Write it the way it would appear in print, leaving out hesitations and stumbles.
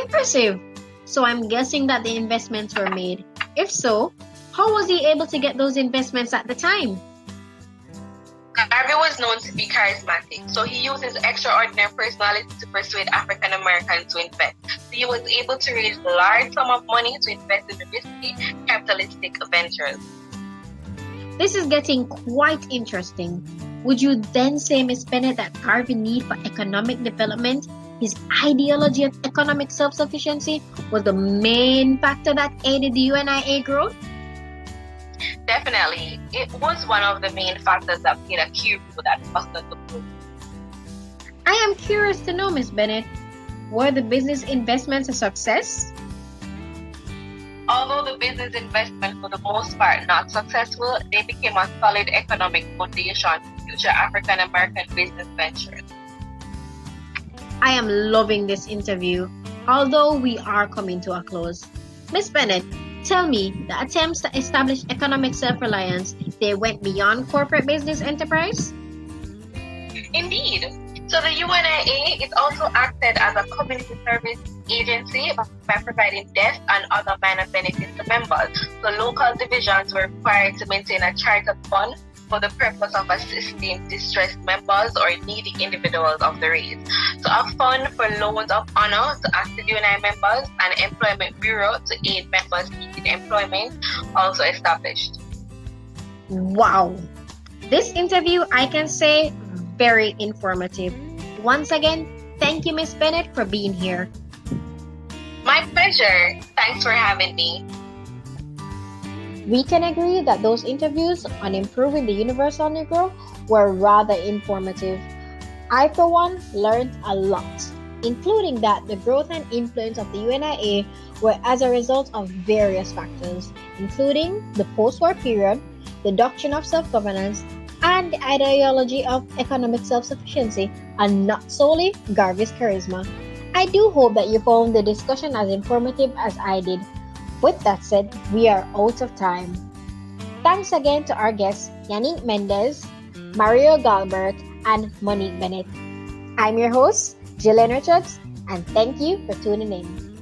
Impressive. So I'm guessing that the investments were made. If so, how was he able to get those investments at the time? Garvey was known to be charismatic, so he used his extraordinary personality to persuade African Americans to invest. So he was able to raise a large sum of money to invest in the risky capitalistic ventures. This is getting quite interesting. Would you then say, Ms. Bennett, that Garvey's need for economic development, his ideology of economic self-sufficiency, was the main factor that aided the UNIA growth? Definitely. It was one of the main factors that played a key role that fostered the growth. I am curious to know, Ms. Bennett, were the business investments a success? Although the business investments for the most part not successful, they became a solid economic foundation for future African American business ventures. I am loving this interview, although we are coming to a close. Ms. Bennett, tell me, the attempts to establish economic self-reliance, they went beyond corporate business enterprise? Indeed. So the UNIA, it also acted as a community service agency by providing death and other minor benefits to members. So local divisions were required to maintain a charter fund for the purpose of assisting distressed members or needy individuals of the race. So a fund for loans of honor to active UNI members and employment bureau to aid members seeking employment also established. Wow! This interview, I can say, very informative. Once again, thank you, Ms. Bennett, for being here. My pleasure. Thanks for having me. We can agree that those interviews on improving the universal Negro were rather informative. I, for one, learned a lot, including that the growth and influence of the UNIA were as a result of various factors, including the post-war period, the doctrine of self-governance, and the ideology of economic self-sufficiency, and not solely Garvey's charisma. I do hope that you found the discussion as informative as I did. With that said, we are out of time. Thanks again to our guests, Yannick Mendez, Mario Galbert, and Monique Bennett. I'm your host, Jillian Richards, and thank you for tuning in.